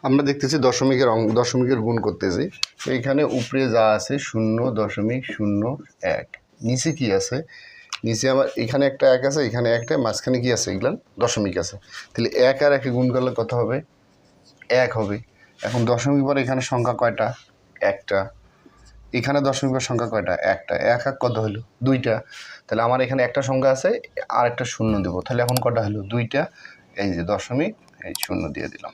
আমরা দেখতেছি দশমিকের গুণ করতেছি। এইখানে উপরে যা আছে 0.01, নিচে কি আছে, নিচে আমার এখানে একটা 1 আছে, এখানে একটা, মাঝখানে কি আছে, এগুলো দশমিক আছে। তাহলে 1 আর 1 গুণ করলে কত হবে? 1 হবে। এখন দশমিক পরে এখানে সংখ্যা কয়টা? একটা। এখানে দশমিক পর সংখ্যা কয়টা? একটা। 1 আর কত হলো? 2টা। তাহলে আমার এখানে একটা সংখ্যা আছে, আর একটা শূন্য দেবো। তাহলে এখন কটা হলো? 2টা। এই যে দশমিক, এই শূন্য দিয়ে দিলাম।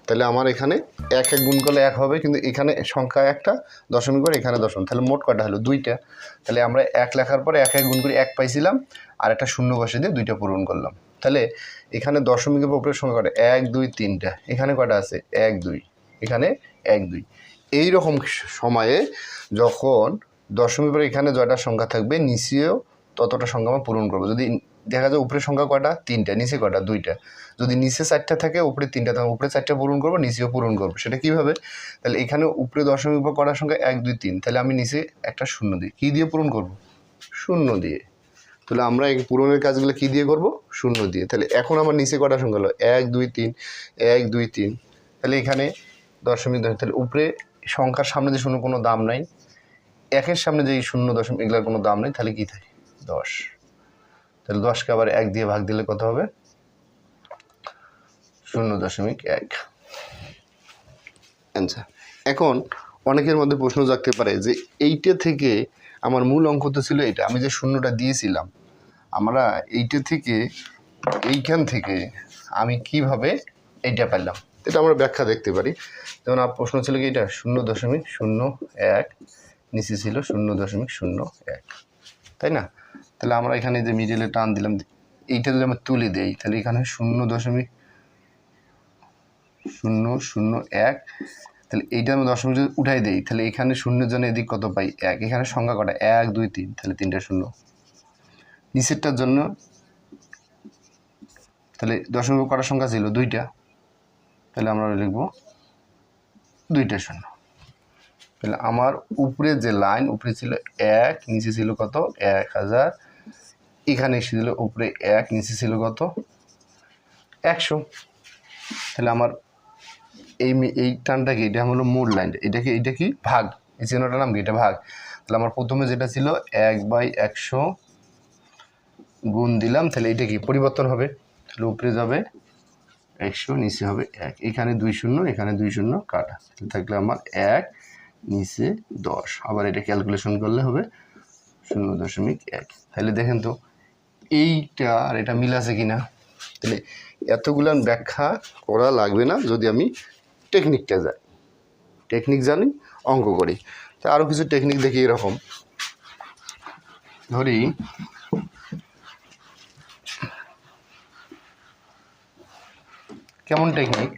তাহলে আমার এখানে 1 গুণ করলে 1 হবে, কিন্তু এখানে সংখ্যা একটা, দশমিক পর এখানে দশমিক, তাহলে মোট কটা হলো? 2টা। তাহলে আমরা 1 লেখার পরে 1 গুণ করে 1 পাইছিলাম, আর একটা শূন্য বসে দিয়ে 2টা পূরণ করলাম। তাহলে এখানে দশমিকের উপরে সংখ্যা কটা? 1 2 3টা। এখানে কটা আছে? 1 2, এখানে 1 2। এইরকম সময়ে যখন দশমিক পরে এখানে যটা সংখ্যা থাকবে, নিচেও ততটা সংখ্যা আমরা পূরণ করবো। যদি দেখা যায় উপরে সংখ্যা কয়টা? 3টা, নিচে কয়টা? 2টা। যদি নিচে 4টা থাকে, উপরে 3টা থাকে, উপরে 4টা পূরণ করবো, নিচেও পূরণ করবো। সেটা কীভাবে? তাহলে এখানে উপরে দশমিক পর কটার সংখ্যা? 1 2 3, তাহলে আমি নিচে একটা শূন্য দিই। কী দিয়ে পূরণ করবো? শূন্য দিয়ে। তাহলে আমরা এই পূরণের কাজগুলো কী দিয়ে করবো? শূন্য দিয়ে। তাহলে এখন আমার নিচে কটা সংখ্যা হলো? 1 2 3, 1 2 3। তাহলে এখানে দশমিক, তাহলে উপরে সংখ্যার সামনে যে শূন্য কোনো দাম নাই, 1-এর সামনে যে শূন্য দশমিক, এগুলোর কোনো দাম নেই, তাহলে কী থাকে? 10। তাহলে 10কে আবার 1 দিয়ে ভাগ দিলে কত হবে? 0.1 অ্যান্সার। এখন অনেকের মধ্যে প্রশ্ন জাগতে পারে যে এইটা থেকে আমার মূল অঙ্ক তো ছিল এটা, আমি যে শূন্যটা দিয়েছিলাম, আমরা এইটা থেকে, এইখান থেকে আমি কিভাবে এইটা পেলাম? এটা আমরা ব্যাখ্যা দেখতে পারি। যেমন প্রশ্ন ছিল কি, এটা 0.01, নিচে ছিল 0.01, তাই না? তাহলে আমরা এখানে যে মিডিলে টান দিলাম, এইটা যদি আমরা তুলে দেই, তাহলে এখানে 0.001, তাহলে এইটা আমি দশমিক যদি উঠাই দিই, তাহলে এখানে শূন্যের জন্য এদিক কত পাই? 1। এখানে সংখ্যা কটা? 1 2 3, তাহলে 3টা শূন্য। নিচেরটার জন্য তাহলে দশমিক কটার সংখ্যা ছিল? 2টা, তাহলে আমরা লিখবো 2টা শূন্য। তাহলে আমার উপরে যে লাইন, উপরে ছিল 1, নিচে ছিল কত? 1000। এখানে ছিল উপরে 1, নিচে ছিল কত? 100। তাহলে আমার এই টানটা কি? এটা হলো মূল লাইন। এটা কি? ভাগ। এই চিহ্নটার নাম কি? এটা ভাগ। তাহলে আমার প্রথমে যেটা ছিল 1/100 গুণ দিলাম, তাহলে এটা কি? পরিবর্তন হবে। তাহলে উপরে যাবে 100, নিচে হবে 1। এখানে 2 শূন্য, এখানে 2 শূন্য কাটা, থাকলে আমার 1, নিচে 10। আবার এটা ক্যালকুলেশন করলে হবে 0.1। তাহলে দেখেন তো এইটা আর এটা মিল আছে কিনা। তাহলে এতগুলান ব্যাখ্যা করা লাগবে না যদি আমি টেকনিকটা যাই, টেকনিক জানি, অঙ্ক করি। তো আরও কিছু টেকনিক দেখি। এরকম ধরি, কেমন টেকনিক?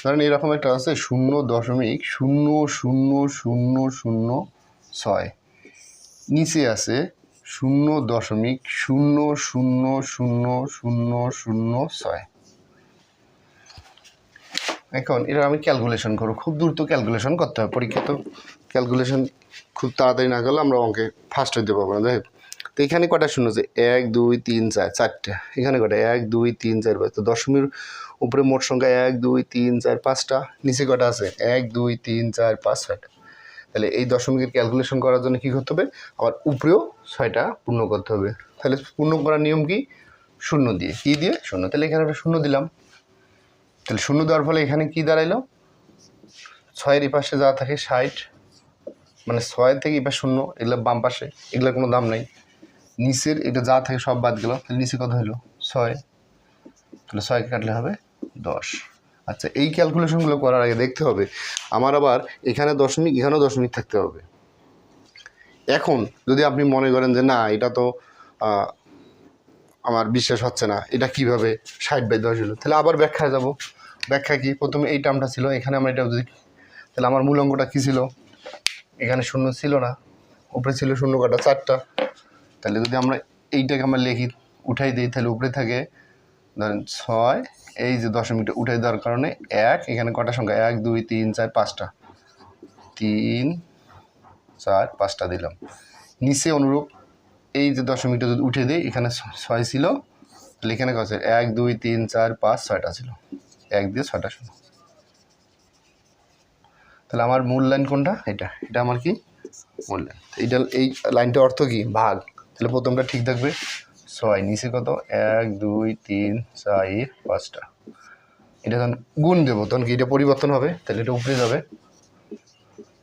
ধরেন এরকম একটা আছে 0.000006, নিচে আছে 0.000006। এখন এটা আমি ক্যালকুলেশন করবো, খুব দ্রুত ক্যালকুলেশন করতে হবে। পরীক্ষা তো ক্যালকুলেশন খুব তাড়াতাড়ি না করলে আমরা অঙ্কে ফার্স্ট হইতে পারবো না। যাই হোক, তো এখানে কটা শূন্য আছে? 1 2 3 4, 4টা। এখানে কটা? 1 2 3 4 5। তো দশমীর উপরে মোট সংখ্যা 1 2 3 4 5টা। নিচে কটা আছে? 1 2 3 4 5 6টা। তাহলে এই দশমিকের ক্যালকুলেশন করার জন্য কী করতে হবে? আবার উপরেও 6টা পূর্ণ করতে হবে। তাহলে পূর্ণ করার নিয়ম কি? শূন্য দিয়ে। কী দিয়ে? শূন্য। তাহলে এখানে একটা শূন্য দিলাম। তাহলে শূন্য দেওয়ার ফলে এখানে কি দাঁড়াইলো? 6-এর এই পাশে যা থাকে 60, মানে 6 থেকে এই পাশে শূন্য, এগুলো বাম পাশে, এগুলোর কোনো দাম নাই। নিচের এটা যা থাকে সব বাদ গেল, তাহলে নিচে কত হলো? 6। তাহলে 6কে কাটলে হবে 10। আচ্ছা, এই ক্যালকুলেশনগুলো করার আগে দেখতে হবে আমার আবার এখানে দশমিক, এখানেও দশমিক থাকতে হবে। এখন যদি আপনি মনে করেন যে না, এটা তো আমার বিশ্বাস হচ্ছে না, এটা কিভাবে 60/10 হলো, তাহলে আবার ব্যাখ্যায় যাব। ব্যাখ্যা কি? প্রথমে এই টার্মটা ছিল, এখানে আমরা এটা যদি, তাহলে আমার মূল অঙ্কটা কী ছিল? এখানে শূন্য ছিল না, উপরে ছিল শূন্য কটা? 4টা। তাহলে যদি আমরা এইটাকে আমরা লিখি, উঠাই দিই, তাহলে উপরে থাকে ধরেন 6, এই যে দশমিকটা উঠাই দেওয়ার কারণে 1, এখানে কটা সংখ্যা? 1 2 3 4 5টা, 3 4 5টা দিলাম। নিচে অনুরূপ এই যে দশমিকটা যদি উঠে দিই, এখানে 6 ছিল, তাহলে এখানে কত? 1 2 3 4 5 6টা ছিল, 1 দিয়ে 6টা শূন্য। তাহলে আমার মূল লাইন কোনটা? এটা আমার কি মূল লাইন। এই লাইনটার অর্থ কি? ভাগ। তাহলে প্রথমটা ঠিক থাকবে 6, নিচে কত? 1 2 3 4 5টা। এটা যখন গুণ দেবো তখন কি এটা পরিবর্তন হবে? তাহলে এটা উপরে যাবে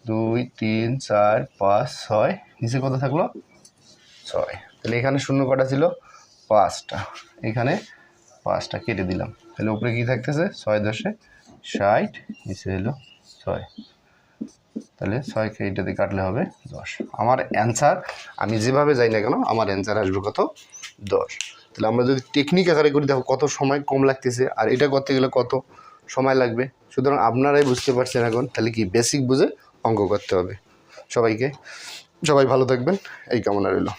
2 3 4 5 6, নিচে কত থাকলো? 6। তাহলে এখানে শূন্য কটা ছিল? 5টা। এখানে 5টা কেটে দিলাম। তাহলে উপরে কি থাকতেছে? 6 10 60, নিচে এলো 6। তাহলে 6কে এইটাতে কাটলে হবে 10। আমার অ্যান্সার, আমি যেভাবে যাই না কেন আমার অ্যান্সার আসবে কত? 10। তাহলে আমরা যদি টেকনিক আকারে করি দেখো কত সময় কম লাগতেছে, আর এটা করতে গেলে কত সময় লাগবে। সুতরাং আপনারাই বুঝতে পারছেন এখন। তাহলে কি বেসিক বুঝে অঙ্ক করতে হবে। সবাই ভালো থাকবেন, এই কামনা রইল।